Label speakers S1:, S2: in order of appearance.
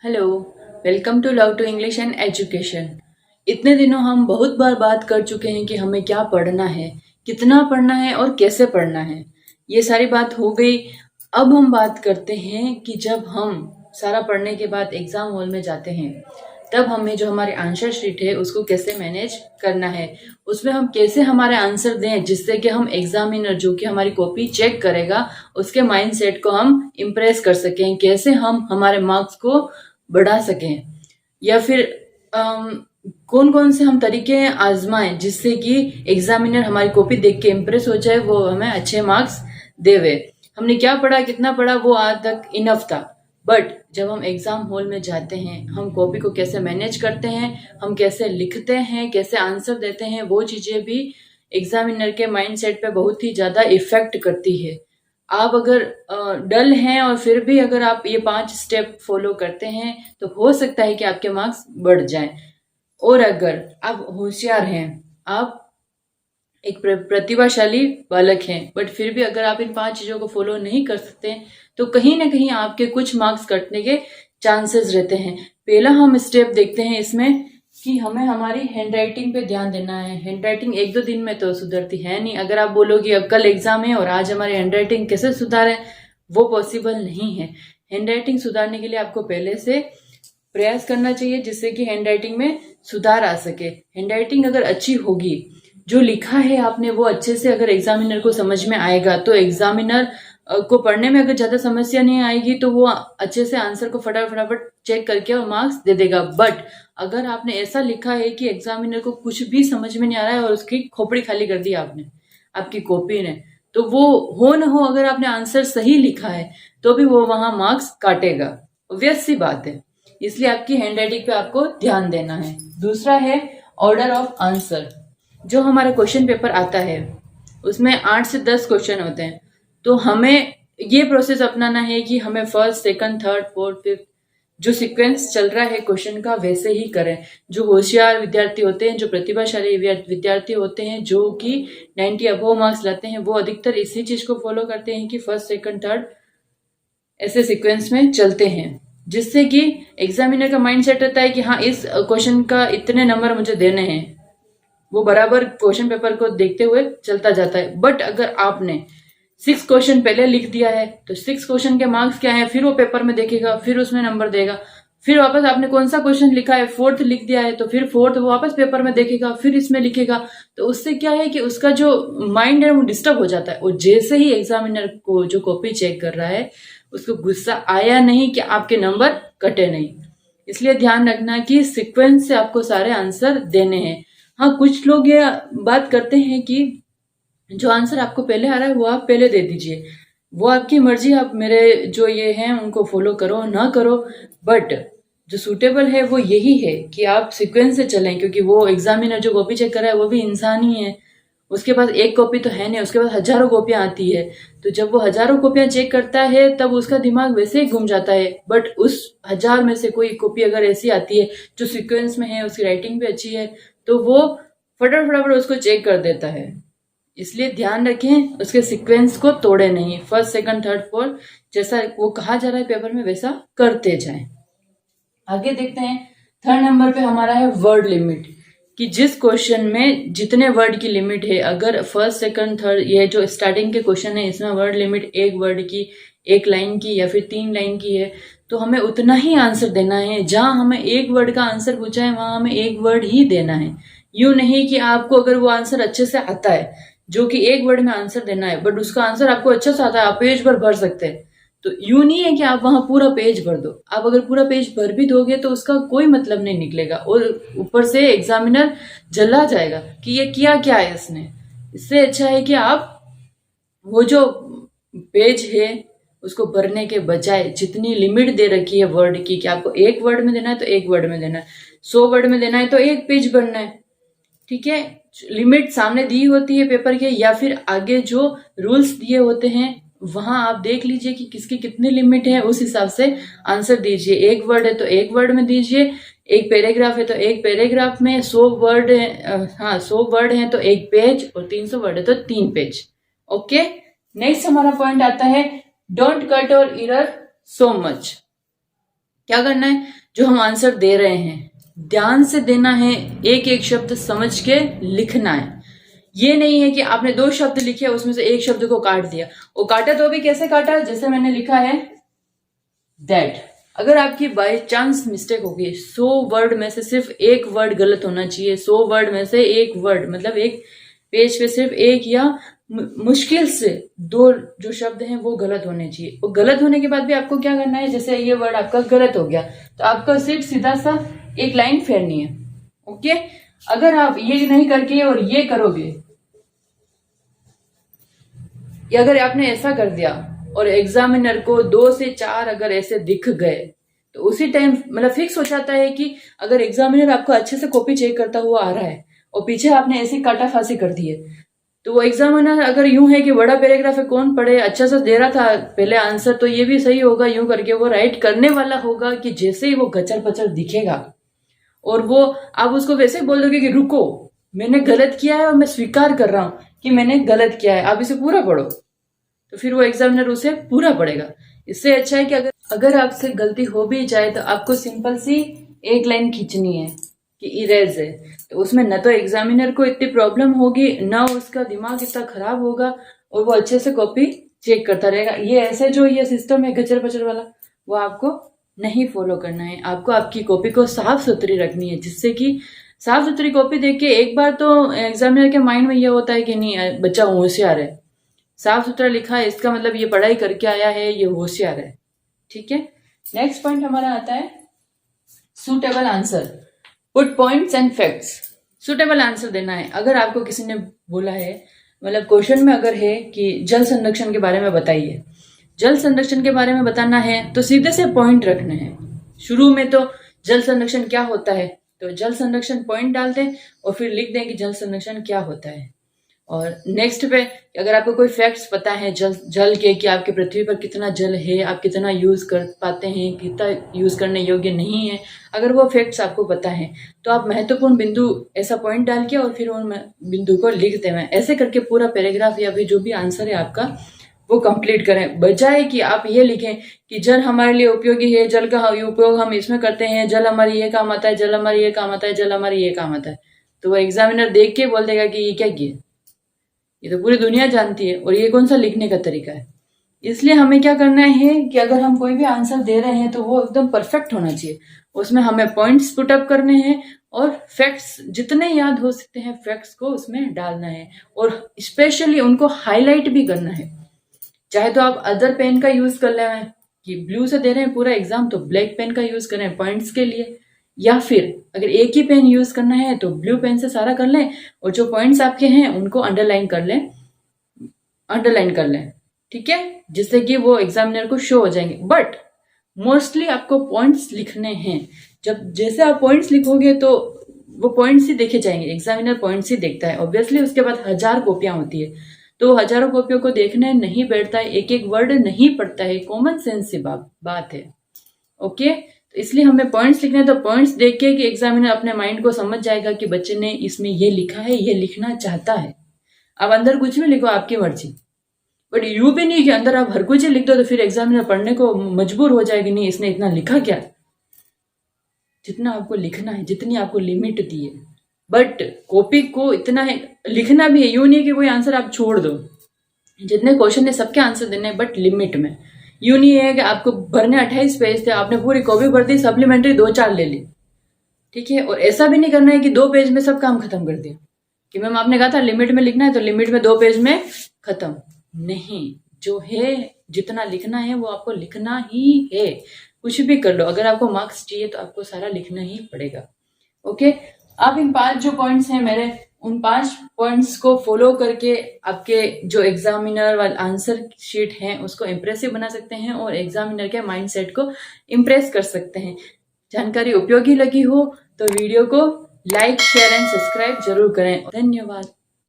S1: Hello, welcome to love to English and education. इतने दिनों हम बहुत बार बात कर चुके हैं कि हमें क्या पढ़ना है, कितना पढ़ना है और कैसे पढ़ना है। ये सारी बात हो गई। अब हम बात करते हैं कि जब हम सारा पढ़ने के बाद एग्जाम हॉल में जाते हैं, तब हमें जो हमारे आंसर शीट है उसको कैसे मैनेज करना है, उसमें हम कैसे हमारे आंसर दें जिससे कि हम एग्जामिनर जो कि हमारी कॉपी चेक करेगा उसके माइंड सेट को हम इम्प्रेस कर सकें, कैसे हम हमारे मार्क्स को बढ़ा सकें, या फिर कौन कौन से हम तरीके आजमाएं जिससे कि एग्जामिनर हमारी कॉपी देख के इम्प्रेस हो जाए, वो हमें अच्छे मार्क्स देवे। हमने क्या पढ़ा, कितना पढ़ा, वो आज तक इनफ था। बट जब हम एग्जाम हॉल में जाते हैं, हम कॉपी को कैसे मैनेज करते हैं, हम कैसे लिखते हैं, कैसे आंसर देते हैं, वो चीजें भी एग्जामिनर के माइंड सेट पे बहुत ही ज्यादा इफेक्ट करती है। आप अगर डल हैं और फिर भी अगर आप ये 5 स्टेप फॉलो करते हैं तो हो सकता है कि आपके मार्क्स बढ़ जाएं। और अगर आप होशियार हैं, आप एक प्रतिभाशाली बालक हैं, बट फिर भी अगर आप इन 5 चीजों को फॉलो नहीं कर सकते तो कहीं ना कहीं आपके कुछ मार्क्स कटने के चांसेस रहते हैं। पहला हम स्टेप देखते हैं इसमें कि हमें हमारी हैंड राइटिंग पे ध्यान देना है। हैंड राइटिंग एक दो दिन में तो सुधरती है नहीं। अगर आप बोलोगे अब कल एग्जाम है और आज हमारी हैंड राइटिंग कैसे सुधारें, वो पॉसिबल नहीं है। हैंड राइटिंग सुधारने के लिए आपको पहले से प्रयास करना चाहिए जिससे कि हैंड राइटिंग में सुधार आ सके। हैंड राइटिंग अगर अच्छी होगी, जो लिखा है आपने वो अच्छे से अगर एग्जामिनर को समझ में आएगा, तो एग्जामिनर को पढ़ने में अगर ज्यादा समस्या नहीं आएगी तो वो अच्छे से आंसर को फटाफट चेक करके और मार्क्स दे देगा। बट अगर आपने ऐसा लिखा है कि एग्जामिनर को कुछ भी समझ में नहीं आ रहा है और उसकी खोपड़ी खाली कर दी आपने, आपकी कॉपी ने, तो वो हो न हो, अगर आपने आंसर सही लिखा है तो भी वो वहां मार्क्स काटेगा। ऑब्वियस सी बात है। इसलिए आपकी हैंड राइटिंग पे आपको ध्यान देना है। दूसरा है ऑर्डर ऑफ आंसर। जो हमारा क्वेश्चन पेपर आता है उसमें 8 से 10 क्वेश्चन होते हैं, तो हमें ये प्रोसेस अपनाना है कि हमें first, second, third, fourth, fifth जो सीक्वेंस चल रहा है क्वेश्चन का वैसे ही करें। जो होशियार विद्यार्थी होते हैं, जो प्रतिभाशाली विद्यार्थी होते हैं, जो कि 90 अबव मार्क्स लाते हैं, वो अधिकतर इसी चीज को फॉलो करते हैं कि फर्स्ट, सेकंड, थर्ड ऐसे सीक्वेंस में चलते हैं, जिससे कि एग्जामिनर का माइंड सेट रहता है कि हाँ इस क्वेश्चन का इतने नंबर मुझे देने हैं। वो बराबर क्वेश्चन पेपर को देखते हुए चलता जाता है। बट अगर आपने 6 क्वेश्चन पहले लिख दिया है तो 6 क्वेश्चन के मार्क्स क्या है, फिर वो पेपर में देखेगा, फिर उसमें नंबर देगा। फिर वापस आपने कौन सा क्वेश्चन लिखा है, फोर्थ लिख दिया है, तो फिर फोर्थ वो वापस पेपर में देखेगा, फिर इसमें लिखेगा। तो उससे क्या है कि उसका जो माइंड है वो डिस्टर्ब हो जाता है। और जैसे ही एग्जामिनर को जो कॉपी चेक कर रहा है उसको गुस्सा आया नहीं कि आपके नंबर कटे नहीं। इसलिए ध्यान रखना कि सीक्वेंस से आपको सारे आंसर देने हैं। हाँ, कुछ लोग ये बात करते हैं कि जो आंसर आपको पहले आ रहा है वो आप पहले दे दीजिए, वो आपकी मर्जी, आप मेरे जो ये हैं उनको फॉलो करो ना करो। बट जो सूटेबल है वो यही है कि आप सीक्वेंस से चलें, क्योंकि वो एग्जामिनर जो कॉपी चेक कर रहा है वो भी इंसान ही है। उसके पास एक कॉपी तो है नहीं, उसके पास हजारों कॉपियां आती है। तो जब वो हजारों कॉपियां चेक करता है तब उसका दिमाग वैसे ही घूम जाता है। बट उस 1000 में से कोई कॉपी अगर ऐसी आती है जो सीक्वेंस में है, उसकी राइटिंग भी अच्छी है, तो वो फटाफट उसको चेक कर देता है। इसलिए ध्यान रखें उसके सीक्वेंस को तोड़े नहीं। फर्स्ट, सेकंड, थर्ड, फोर्थ जैसा वो कहा जा रहा है पेपर में वैसा करते जाएं। आगे देखते हैं। थर्ड नंबर पे हमारा है वर्ड लिमिट, कि जिस क्वेश्चन में जितने वर्ड की लिमिट है, अगर फर्स्ट, सेकंड, थर्ड ये जो स्टार्टिंग के क्वेश्चन है इसमें वर्ड लिमिट एक वर्ड की, एक लाइन की या फिर 3 लाइन की है, तो हमें उतना ही आंसर देना है। जहां हमें एक वर्ड का आंसर पूछा है वहां हमें एक वर्ड ही देना है। यूं नहीं कि आपको अगर वो आंसर अच्छे से आता है, जो कि एक वर्ड में आंसर देना है, बट उसका आंसर आपको अच्छा से आता है, आप पेज भर सकते हैं, तो यूं नहीं है कि आप वहां पूरा पेज भर दो। आप अगर पूरा पेज भर भी दोगे तो उसका कोई मतलब नहीं निकलेगा, और ऊपर से एग्जामिनर जला जाएगा कि ये किया क्या है इसने। इससे अच्छा है कि आप वो जो पेज है उसको भरने के बजाय जितनी लिमिट दे रखी है वर्ड की, कि आपको एक वर्ड में देना है तो एक वर्ड में देना है, 100 वर्ड में देना है तो एक पेज भरना है। ठीक है, लिमिट सामने दी होती है पेपर के, या फिर आगे जो रूल्स दिए होते हैं वहां आप देख लीजिए कि किसकी कितनी लिमिट है, उस हिसाब से आंसर दीजिए। एक वर्ड है तो एक वर्ड में दीजिए, एक पैराग्राफ है तो एक पैराग्राफ में, 100 वर्ड है, हाँ 100 वर्ड है तो एक पेज, और 300 वर्ड है तो 3 पेज। ओके, नेक्स्ट हमारा पॉइंट आता है डोंट कट और इरर सो मच। क्या करना है, जो हम आंसर दे रहे हैं ध्यान से देना है, एक एक शब्द समझ के लिखना है। ये नहीं है कि आपने 2 शब्द लिखे उसमें से एक शब्द को काट दिया, वो काटा तो भी कैसे काटा, जैसे मैंने लिखा है दैट। अगर आपकी बाय चांस मिस्टेक होगी, 100 वर्ड में से सिर्फ एक वर्ड गलत होना चाहिए, 100 वर्ड में से एक वर्ड, मतलब एक पेज पे सिर्फ एक या मुश्किल से 2 जो शब्द हैं वो गलत होने चाहिए। वो गलत होने के बाद भी आपको क्या करना है, जैसे ये वर्ड आपका गलत हो गया तो आपका सिर्फ सीधा सा एक लाइन फेरनी है। ओके, अगर आप ये नहीं करके और ये करोगे, या अगर आपने ऐसा कर दिया और एग्जामिनर को 2 से 4 अगर ऐसे दिख गए तो उसी टाइम मतलब फिक्स हो जाता है कि अगर एग्जामिनर आपको अच्छे से कॉपी चेक करता हुआ आ रहा है और पीछे आपने ऐसी काटा फांसी कर दी है, तो वो एग्जामिनर अगर यूं है कि बड़ा पैराग्राफ है, कौन पढ़े, अच्छा से दे रहा था पहले आंसर तो ये भी सही होगा, यूं करके वो राइट करने वाला होगा कि जैसे ही वो गचर पचर दिखेगा और वो आप उसको वैसे ही बोल दोगे कि रुको मैंने गलत किया है और मैं स्वीकार कर रहा हूं कि मैंने गलत किया है, आप इसे पूरा पढ़ो, तो फिर वो एग्जामिनर उसे पूरा पढ़ेगा। इससे अच्छा है कि अगर आपसे गलती हो भी जाए तो आपको सिंपल सी एक लाइन खींचनी है कि इरेज है, तो उसमें न तो एग्जामिनर को इतनी प्रॉब्लम होगी, न उसका दिमाग इतना खराब होगा और वो अच्छे से कॉपी चेक करता रहेगा। ये ऐसे जो ये सिस्टम है गचर पचर वाला, वो आपको नहीं फॉलो करना है। आपको आपकी कॉपी को साफ सुथरी रखनी है, जिससे कि साफ सुथरी कॉपी देख के एक बार तो एग्जामिनर के माइंड में ये होता है कि नहीं बच्चा होशियार है, साफ सुथरा लिखा है इसका मतलब ये पढ़ाई करके आया है, ये होशियार है। ठीक है, नेक्स्ट पॉइंट हमारा आता है suitable answer, put points and facts. Suitable answer देना है। अगर आपको किसी ने बोला है, मतलब क्वेश्चन में अगर है कि जल संरक्षण के बारे में बताइए, जल संरक्षण के बारे में बताना है तो सीधे से पॉइंट रखने हैं। शुरू में तो जल संरक्षण क्या होता है, तो जल संरक्षण पॉइंट डाल दें और फिर लिख दें कि जल संरक्षण क्या होता है। और नेक्स्ट पे अगर आपको कोई फैक्ट्स पता है जल के, कि आपके पृथ्वी पर कितना जल है, आप कितना यूज कर पाते हैं, कितना यूज करने योग्य नहीं है, अगर वो फैक्ट्स आपको पता है तो आप महत्वपूर्ण बिंदु ऐसा पॉइंट डाल के और फिर उन बिंदु को लिख दें। ऐसे करके पूरा पैराग्राफ या फिर जो भी आंसर है आपका वो कंप्लीट करें, बजाय कि आप ये लिखें कि जल हमारे लिए उपयोगी है, जल का उपयोग हम इसमें करते हैं, जल हमारी ये काम आता है, जल हमारी ये काम आता है, जल हमारी ये काम आता है। तो वो एग्जामिनर देख के बोल देगा कि ये क्या किया, ये तो पूरी दुनिया जानती है और ये कौन सा लिखने का तरीका है। इसलिए हमें क्या करना है कि अगर हम कोई भी आंसर दे रहे हैं तो वो एकदम परफेक्ट होना चाहिए, उसमें हमें पॉइंट्स पुट अप करने हैं और फैक्ट्स जितने याद हो सकते हैं फैक्ट्स को उसमें डालना है और स्पेशली उनको हाईलाइट भी करना है। चाहे तो आप अदर पेन का यूज कर लें, कि ब्लू से दे रहे हैं पूरा एग्जाम तो ब्लैक पेन का यूज करें पॉइंट्स के लिए, या फिर अगर एक ही पेन यूज करना है तो ब्लू पेन से सारा कर लें और जो पॉइंट्स आपके हैं उनको अंडरलाइन कर लें। ठीक है, जिससे कि वो एग्जामिनर को शो हो जाएंगे। बट मोस्टली आपको पॉइंट्स लिखने हैं। जब जैसे आप पॉइंट्स लिखोगे तो वो पॉइंट्स ही देखे जाएंगे, एग्जामिनर पॉइंट्स ही देखता है ऑब्वियसली। उसके बाद 1000 कॉपियां होती है तो हजारों कॉपियों को देखने नहीं बैठता है, एक एक वर्ड नहीं पढ़ता है, कॉमन सेंस से बात है। ओके, तो इसलिए हमें पॉइंट्स लिखने हैं तो पॉइंट्स देख के कि एग्जामिनर अपने माइंड को समझ जाएगा कि बच्चे ने इसमें ये लिखा है, ये लिखना चाहता है। अब अंदर कुछ भी लिखो आपकी मर्जी, बट यू भी नहीं कि अंदर आप हर कुछ ही लिख दो तो फिर एग्जामिनर पढ़ने को मजबूर हो जाएगी, नहीं इसने इतना लिखा क्या। जितना आपको लिखना है, जितनी आपको लिमिट दी है, बट कॉपी को इतना है लिखना भी है। यूं नहीं कि कोई आंसर आप छोड़ दो, जितने क्वेश्चन है सबके आंसर देने हैं बट लिमिट में। यूं नहीं है कि आपको भरने 28 पेज थे, आपने पूरी कॉपी भर दी, सप्लीमेंट्री 2-4 ले ली। ठीक है, और ऐसा भी नहीं करना है कि 2 पेज में सब काम खत्म कर दिया कि मैम आपने कहा था लिमिट में लिखना है तो लिमिट में 2 पेज में खत्म। नहीं, जो है जितना लिखना है वो आपको लिखना ही है, कुछ भी कर लो। अगर आपको मार्क्स चाहिए तो आपको सारा लिखना ही पड़ेगा। ओके, आप इन 5 जो पॉइंट्स हैं मेरे, उन 5 पॉइंट्स को फॉलो करके आपके जो एग्जामिनर वाला आंसर शीट है उसको इम्प्रेसिव बना सकते हैं और एग्जामिनर के माइंडसेट को इम्प्रेस कर सकते हैं। जानकारी उपयोगी लगी हो तो वीडियो को लाइक, शेयर एंड सब्सक्राइब जरूर करें। धन्यवाद।